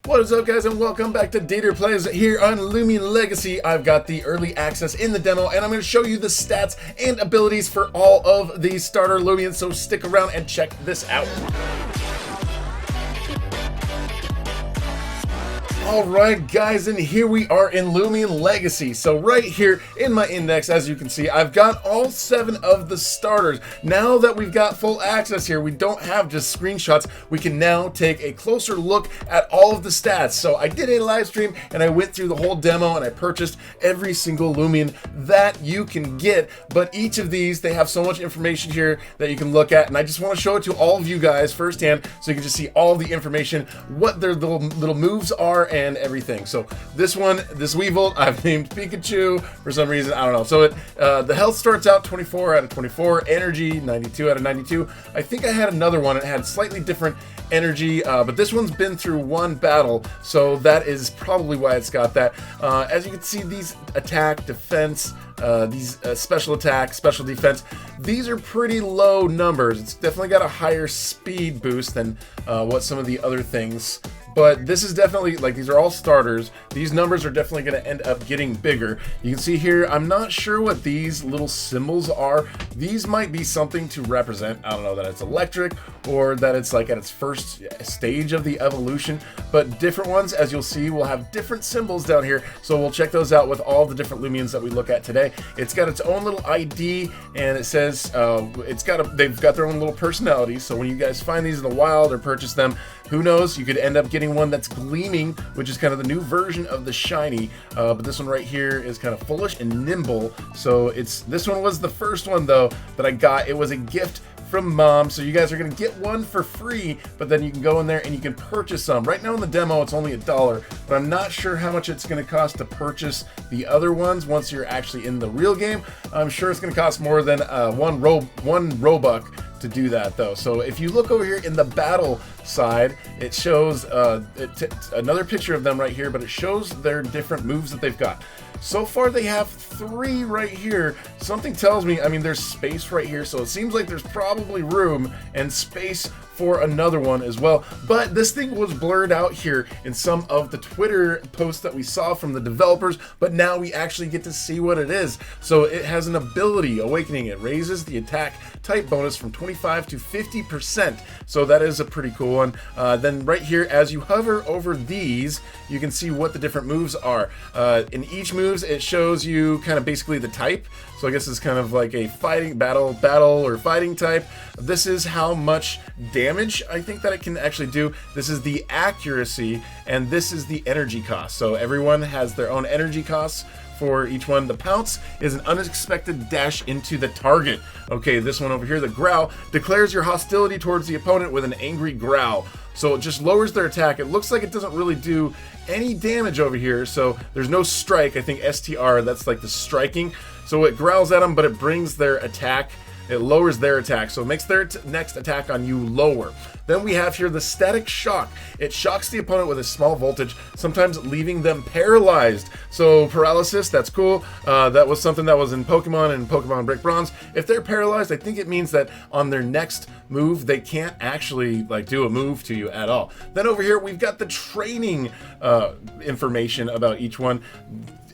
What is up, guys, and welcome back to DeeterPlays here on Loomian Legacy. I've got the early access in the demo, and I'm going to show you the stats and abilities for all of the starter Loomians, so stick around and check this out. Alright guys, and here we are in Loomian Legacy. So right here in my index, as you can see, I've got all 7 of the starters. Now that we've got full access here, we don't have just screenshots, we can now take a closer look at all of the stats. So I did a live stream and I went through the whole demo and I purchased every single Loomian that you can get, but each of these, they have so much information here that you can look at, and I just want to show it to all of you guys firsthand so you can just see all the information, what their little moves are and everything. So this one, this Weevil, I've named Pikachu for some reason, I don't know. So the health starts out 24 out of 24, energy 92 out of 92. I think I had another one, it had slightly different energy, but this one's been through one battle, so that is probably why it's got that. As you can see, these attack, defense, these special attack, special defense, these are pretty low numbers. It's definitely got a higher speed boost than what some of the other things, but this is definitely, like, these are all starters. These numbers are definitely going to end up getting bigger. You can see here, I'm not sure what these little symbols are. These might be something to represent, I don't know, that it's electric or that it's like at its first stage of the evolution, but different ones, as you'll see, will have different symbols down here, so we'll check those out with all the different Loomians that we look at today. It's got its own little ID, and it says they've got their own little personality, so when you guys find these in the wild or purchase them, who knows, you could end up getting one that's gleaming, which is kind of the new version of the shiny, but this one right here is kind of foolish and nimble. So this one was the first one though that I got. It was a gift from Mom, so you guys are gonna get one for free, but then you can go in there and you can purchase some. Right now in the demo it's only $1, but I'm not sure how much it's gonna cost to purchase the other ones once you're actually in the real game. I'm sure it's gonna cost more than one Robux to do that though. So if you look over here in the battle side, it shows another picture of them right here, but it shows their different moves that they've got. So far they have 3 right here. Something tells me, I mean, there's space right here, so it seems like there's probably room and space for another one as well. But this thing was blurred out here in some of the Twitter posts that we saw from the developers, but now we actually get to see what it is. So it has an ability, Awakening. It raises the attack type bonus from 25 to 50%. So that is a pretty cool one. Then right here, as you hover over these, you can see what the different moves are. In each moves, it shows you kind of basically the type. So I guess it's kind of like a fighting battle or fighting type. This is how much damage I think that it can actually do. This is the accuracy, and this is the energy cost. So everyone has their own energy costs for each one. The pounce is an unexpected dash into the target. Okay, this one over here, the growl, declares your hostility towards the opponent with an angry growl. So it just lowers their attack. It looks like it doesn't really do any damage over here, so there's no strike. I think STR, that's like the striking. So it growls at them, but it brings their attack, it lowers their attack, so it makes their next attack on you lower. Then we have here the static shock. It shocks the opponent with a small voltage, sometimes leaving them paralyzed. So paralysis, that's cool. That was something that was in Pokemon and Pokemon Brick Bronze. If they're paralyzed, I think it means that on their next move, they can't actually like do a move to you at all. Then over here, we've got the training information about each one.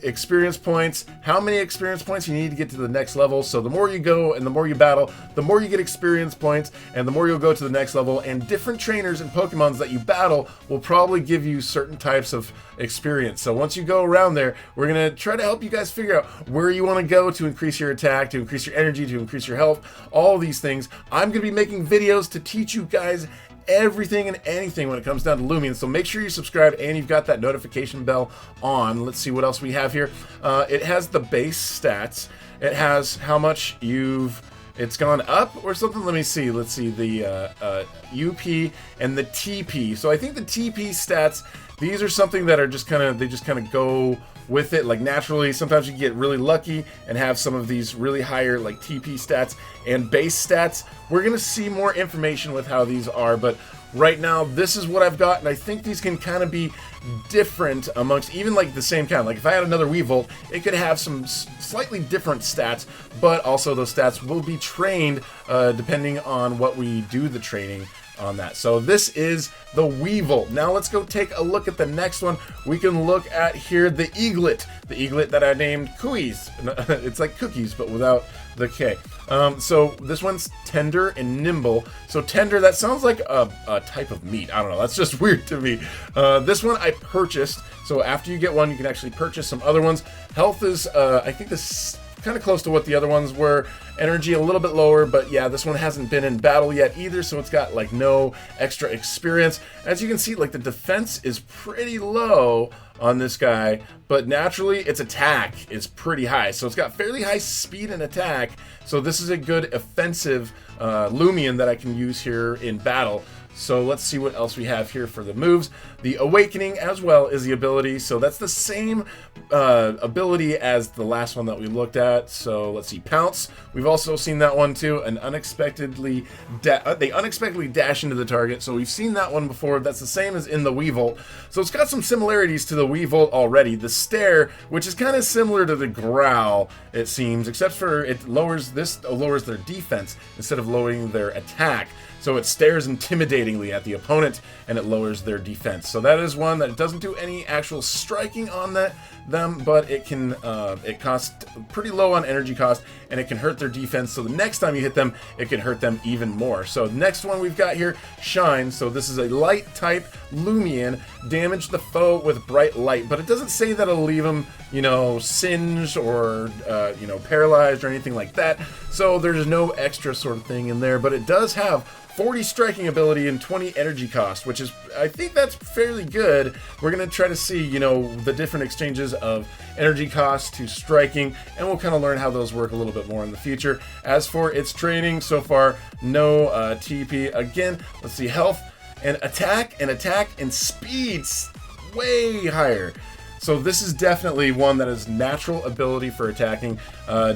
Experience points, how many experience points you need to get to the next level. So the more you go and the more you battle, the more you get experience points, and the more you'll go to the next level. And different trainers and Pokemons that you battle will probably give you certain types of experience. So once you go around there, we're gonna try to help you guys figure out where you want to go to increase your attack, to increase your energy, to increase your health, all these things. I'm gonna be making videos to teach you guys everything and anything when it comes down to Loomian, so make sure you subscribe and you've got that notification bell on. Let's see what else we have here. It has the base stats. It has how much it's gone up or something. Let me see. Let's see the UP and the TP. So I think the TP stats, these are something that are just kind of go with it, like naturally. Sometimes you get really lucky and have some of these really higher like TP stats and base stats. We're gonna see more information with how these are, but right now this is what I've got, and I think these can kind of be different amongst even like the same kind. Like if I had another Weevil, it could have some slightly different stats, but also those stats will be trained depending on what we do the training on that. So this is the Weevil. Now let's go take a look at the next one. We can look at here the Eaglet. The Eaglet that I named Cookies. It's like cookies, but without the K. So this one's tender and nimble. So tender, that sounds like a type of meat. I don't know. That's just weird to me. This one I purchased. So after you get one, you can actually purchase some other ones. Health is, I think this kind of close to what the other ones were. Energy a little bit lower, but yeah, this one hasn't been in battle yet either, so it's got like no extra experience. As you can see, like the defense is pretty low on this guy, but naturally its attack is pretty high. So it's got fairly high speed and attack, so this is a good offensive Loomian that I can use here in battle. So let's see what else we have here for the moves. The Awakening as well is the ability. So that's the same ability as the last one that we looked at. So let's see, Pounce. We've also seen that one too. An unexpectedly, they unexpectedly dash into the target. So we've seen that one before. That's the same as in the Weevil. So it's got some similarities to the Weevil already. The Stare, which is kind of similar to the Growl, it seems, except for it lowers their defense instead of lowering their attack. So it stares intimidatingly at the opponent and it lowers their defense. So that is one that doesn't do any actual striking on them, but it can it costs pretty low on energy cost and it can hurt their defense. So the next time you hit them, it can hurt them even more. So next one we've got here, Shine. So this is a light type Loomian. Damage the foe with bright light, but it doesn't say that it'll leave them, you know, singed or you know, paralyzed or anything like that. So there's no extra sort of thing in there, but it does have 40 striking ability and 20 energy cost, which is, I think that's fairly good. We're going to try to see, you know, the different exchanges of energy cost to striking, and we'll kind of learn how those work a little bit more in the future. As for its training, so far, no TP. Again, let's see, health and attack and speed's way higher. So this is definitely one that has natural ability for attacking,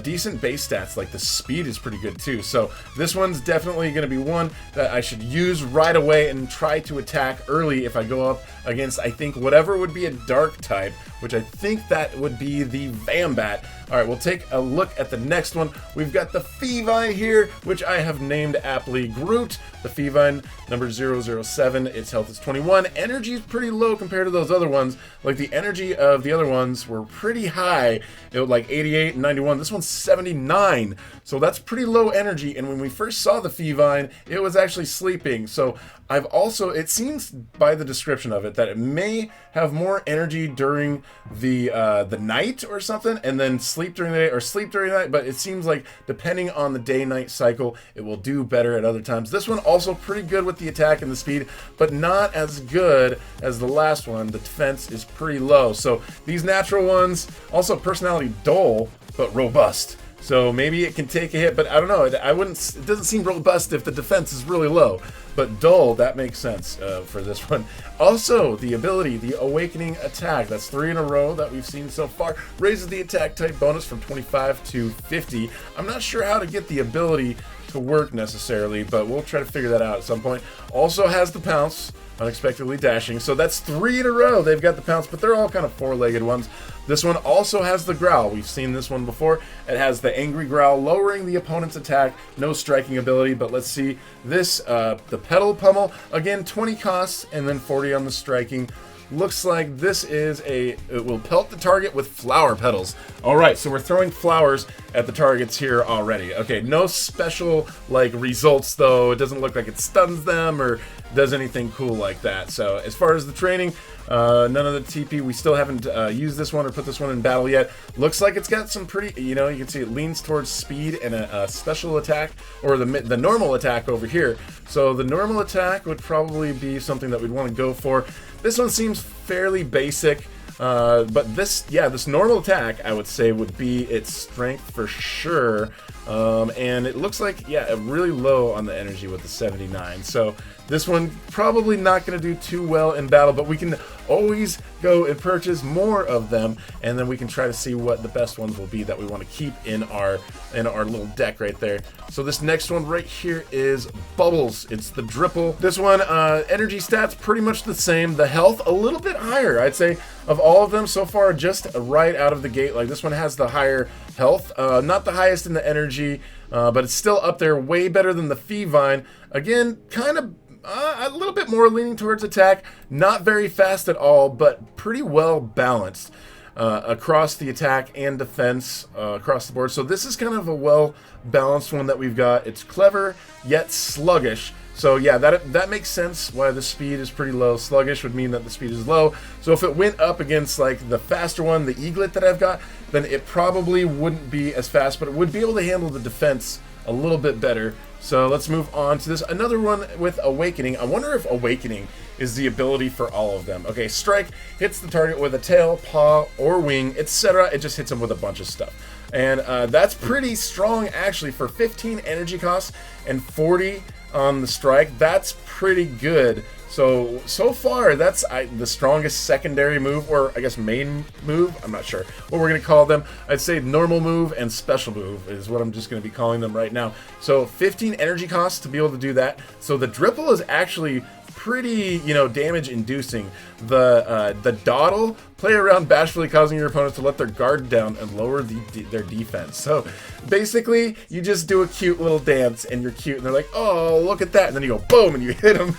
decent base stats, like the speed is pretty good too. So this one's definitely going to be one that I should use right away and try to attack early if I go up against, I think, whatever would be a dark type, which I think that would be the Vambat. All right, we'll take a look at the next one. We've got the Feevibe here, which I have named aptly Groot. The Feevibe, number 007, its health is 21. Energy is pretty low compared to those other ones. Like the energy of the other ones were pretty high. It was like 88 and 91. This one's 79. So that's pretty low energy. And when we first saw the Feevibe, it was actually sleeping. So I've also, it seems by the description of it that it may have more energy during the night or something, and then sleep during the day or sleep during the night. But it seems like depending on the day-night cycle, it will do better at other times. This one also pretty good with the attack and the speed, but not as good as the last one. The defense is pretty low. So these natural ones, also personality dull, but robust. So maybe it can take a hit, but I don't know. It doesn't seem robust if the defense is really low. But dull, that makes sense for this one. Also, the ability, the Awakening attack. That's 3 in a row that we've seen so far. Raises the attack type bonus from 25 to 50. I'm not sure how to get the ability to work necessarily, but we'll try to figure that out at some point. Also has the Pounce, unexpectedly dashing. So that's 3 in a row. They've got the Pounce, but they're all kind of four-legged ones. This one also has the Growl. We've seen this one before. It has the Angry Growl, lowering the opponent's attack. No striking ability, but let's see. This, the Pedal Pummel, again, 20 costs, and then 40 on the striking. Looks like this is it will pelt the target with flower petals. All right, so we're throwing flowers at the targets here already. Okay, no special like results though. It doesn't look like it stuns them or does anything cool like that. So as far as the training, none of the TP. We still haven't used this one or put this one in battle yet. Looks like it's got some pretty, you know, you can see it leans towards speed and a special attack, or the normal attack over here. So the normal attack would probably be something that we'd want to go for. This one seems fairly basic, but this normal attack, I would say, would be its strength for sure. And it looks like, yeah, really low on the energy with the 79. So this one probably not going to do too well in battle, but we can always go and purchase more of them, and then we can try to see what the best ones will be that we want to keep in our little deck right there. So this next one right here is Bubbles. It's the Dripple. This one, energy stats pretty much the same. The health a little bit higher, I'd say, of all of them so far, just right out of the gate. Like this one has the higher health, not the highest in the energy, but it's still up there, way better than the Feevibe. Again, kind of a little bit more leaning towards attack. Not very fast at all, but pretty well balanced across the attack and defense across the board. So this is kind of a well balanced one that we've got. It's clever yet sluggish. So yeah, that makes sense why the speed is pretty low. Sluggish would mean that the speed is low. So if it went up against like the faster one, the eaglet that I've got, then it probably wouldn't be as fast, but it would be able to handle the defense a little bit better. So let's move on to this. Another one with Awakening. I wonder if Awakening is the ability for all of them. Okay, Strike hits the target with a tail, paw, or wing, etc. It just hits them with a bunch of stuff. And that's pretty strong actually for 15 energy costs and 40 on the Strike. That's pretty good. So far, that's the strongest secondary move, or I guess main move. I'm not sure what we're going to call them. I'd say normal move and special move is what I'm just going to be calling them right now. So 15 energy costs to be able to do that. So the Dripple is actually pretty, damage inducing. The Dawdle, play around bashfully, causing your opponents to let their guard down and lower their defense. So basically, you just do a cute little dance and you're cute, and they're like, oh, look at that, and then you go boom and you hit them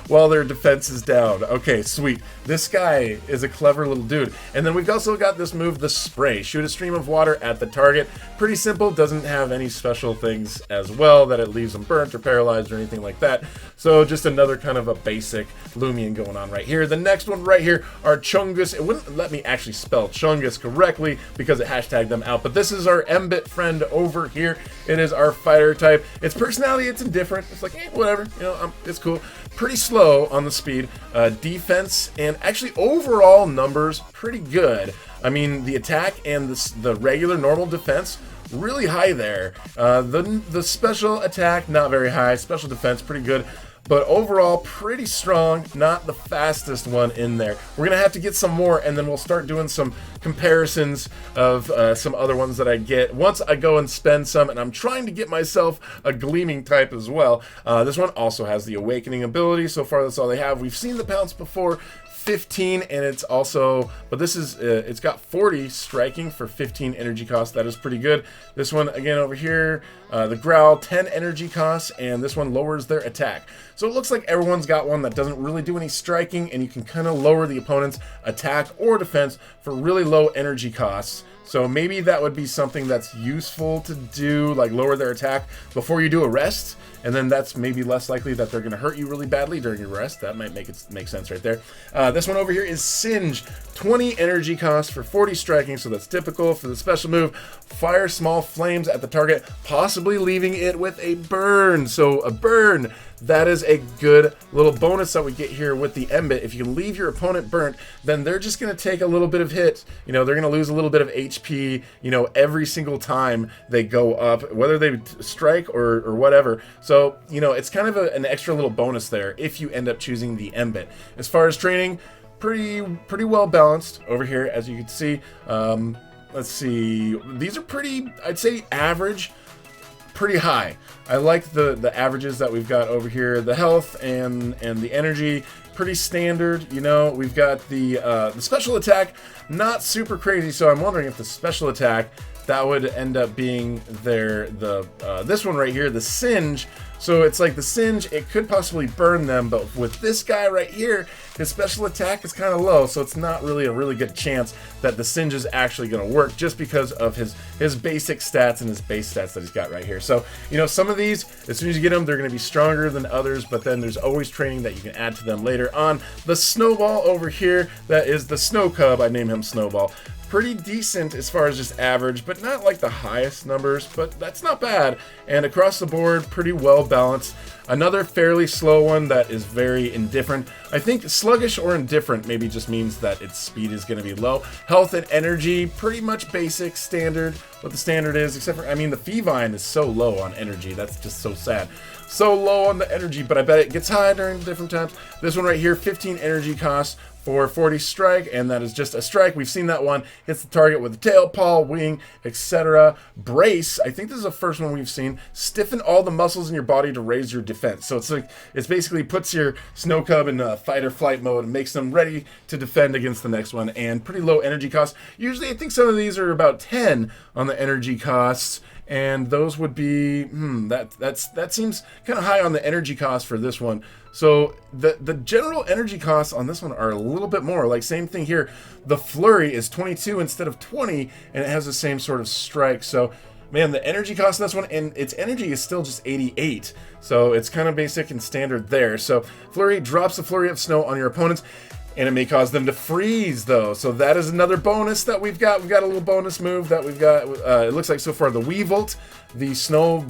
while their defense is down. Okay, sweet. This guy is a clever little dude. And then we've also got this move, the Spray. Shoot a stream of water at the target. Pretty simple, doesn't have any special things as well that it leaves them burnt or paralyzed or anything like that. So just another kind of a basic Loomian going on right here. The next one right here are Chungus. It wouldn't let me actually spell Chungus correctly because it hashtagged them out, but this is our Mbit friend over here. It is our fighter type. Its personality, it's indifferent. It's like, whatever, it's cool. Pretty slow on the speed. Defense and actually overall numbers, pretty good. I mean, the attack and the regular normal defense, really high there. The special attack, not very high. Special defense, pretty good. But overall, pretty strong, not the fastest one in there. We're going to have to get some more, and then we'll start doing some comparisons of some other ones that I get once I go and spend some, and I'm trying to get myself a Gleaming type as well. This one also has the Awakening ability. So far, that's all they have. We've seen the Pounce before. 15, and it's also, but this is it's got 40 striking for 15 energy cost. That is pretty good. This one again over here, the Growl, 10 energy costs, and this one lowers their attack. So it looks like everyone's got one that doesn't really do any striking, and you can kind of lower the opponent's attack or defense for really low energy costs. So maybe that would be something that's useful to do, like lower their attack before you do a rest, and then that's maybe less likely that they're going to hurt you really badly during your rest. That might make sense right there. This one over here is Singe, 20 energy cost for 40 striking, so that's typical for the special move. Fire small flames at the target, possibly leaving it with a burn. So a burn, that is a good little bonus that we get here with the Mbit. If you can leave your opponent burnt, then they're just going to take a little bit of hit. They're going to lose a little bit of HP, every single time they go up, whether they strike or whatever. So, it's kind of an extra little bonus there if you end up choosing the Mbit. As far as training, pretty well balanced over here, as you can see. Let's see. These are pretty, I'd say, average. Pretty high. I like the averages that we've got over here. The health and the energy, pretty standard. We've got the special attack, not super crazy. So I'm wondering if the special attack, that would end up being this one right here, the Singe. So it's like the Singe, it could possibly burn them, but with this guy right here, his special attack is kind of low, so it's not really a really good chance that the Singe is actually going to work just because of his basic stats and his base stats that he's got right here. So, some of these, as soon as you get them, they're going to be stronger than others, but then there's always training that you can add to them later on. The Snowball over here, that is the Snow Cub. I name him Snowball. Pretty decent as far as just average, but not like the highest numbers, but that's not bad. And across the board, pretty well balanced. Another fairly slow one that is very indifferent. I think sluggish or indifferent maybe just means that its speed is going to be low. Health and energy, pretty much basic, standard, what the standard is, except for, the Feevibe is so low on energy. That's just so sad. So low on the energy, but I bet it gets high during different times. This one right here, 15 energy costs for 40 strike, and that is just a strike. We've seen that one. Hits the target with a tail, paw, wing, etc. Brace, I think this is the first one we've seen. Stiffen all the muscles in your body to raise your defense. So it's basically puts your Snow Cub in fight or flight mode and makes them ready to defend against the next one, and pretty low energy costs. Usually I think some of these are about 10 on the energy costs, and those would be that seems kind of high on the energy cost for this one. So the general energy costs on this one are a little bit more. Like same thing here, the flurry is 22 instead of 20, and it has the same sort of strike. So man, the energy cost on this one, and its energy is still just 88. So it's kind of basic and standard there. So flurry drops a flurry of snow on your opponents, and it may cause them to freeze, though. So that is another bonus that we've got. We've got a little bonus move that we've got. It looks like so far the Weevolt, the Snow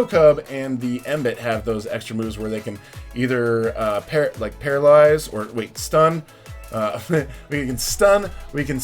Cub, and the Embit have those extra moves where they can either paralyze or stun. We can stun, we can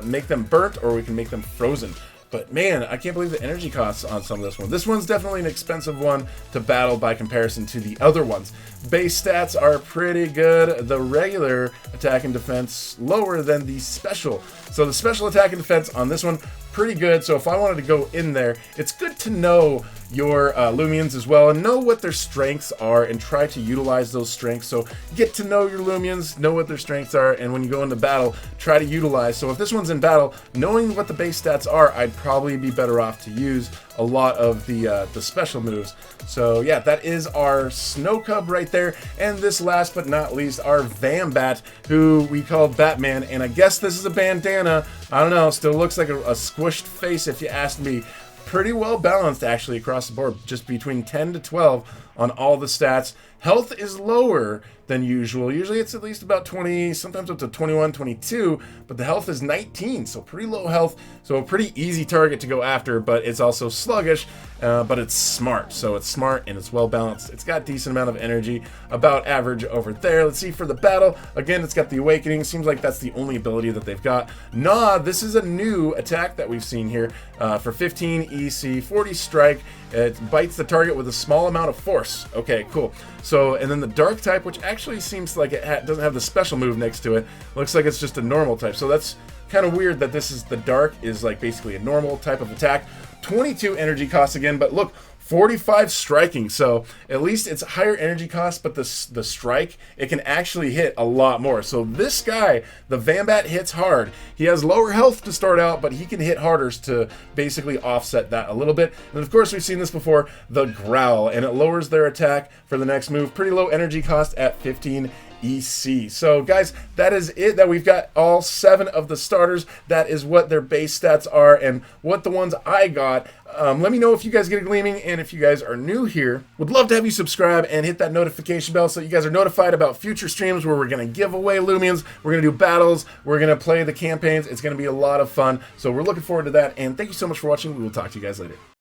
make them burnt, or we can make them frozen. But man, I can't believe the energy costs on some of this one. This one's definitely an expensive one to battle by comparison to the other ones. Base stats are pretty good. The regular attack and defense lower than the special. So the special attack and defense on this one, pretty good. So if I wanted to go in there, it's good to know your Loomians as well and know what their strengths are and try to utilize those strengths. So get to know your Loomians, know what their strengths are, and when you go into battle, try to utilize. So if this one's in battle, knowing what the base stats are, I'd probably be better off to use a lot of the special moves. So yeah, that is our Snow Cub right there. And this last but not least, our Vambat, who we call Batman. And I guess this is a bandana. I don't know, still looks like a squished face if you ask me. Pretty well balanced actually across the board, just between 10 to 12 on all the stats. Health is lower than usual. Usually it's at least about 20, sometimes up to 21, 22, but the health is 19, so pretty low health. So a pretty easy target to go after, but it's also sluggish, but it's smart. So it's smart and it's well balanced. It's got a decent amount of energy, about average over there. Let's see for the battle. Again, it's got the Awakening. Seems like that's the only ability that they've got. Nah, this is a new attack that we've seen here for 15 EC, 40 strike. It bites the target with a small amount of force. Okay, cool. So, and then the dark type, which actually seems like it doesn't have the special move next to it. Looks like it's just a normal type. So that's kind of weird that this is the dark is like basically a normal type of attack. 22 energy costs again, but look, 45 striking. So at least it's higher energy cost, but the strike, it can actually hit a lot more. So this guy, the Vambat, hits hard. He has lower health to start out, but he can hit harder to basically offset that a little bit. And of course, we've seen this before, the Growl, and it lowers their attack for the next move. Pretty low energy cost at 15 EC. So guys, that is it. That we've got all 7 of the starters. That is what their base stats are and what the ones I got. Let me know if you guys get a gleaming, and if you guys are new here, would love to have you subscribe and hit that notification bell so you guys are notified about future streams where we're going to give away Loomians, we're going to do battles, we're going to play the campaigns. It's going to be a lot of fun. So we're looking forward to that, and thank you so much for watching. We will talk to you guys later.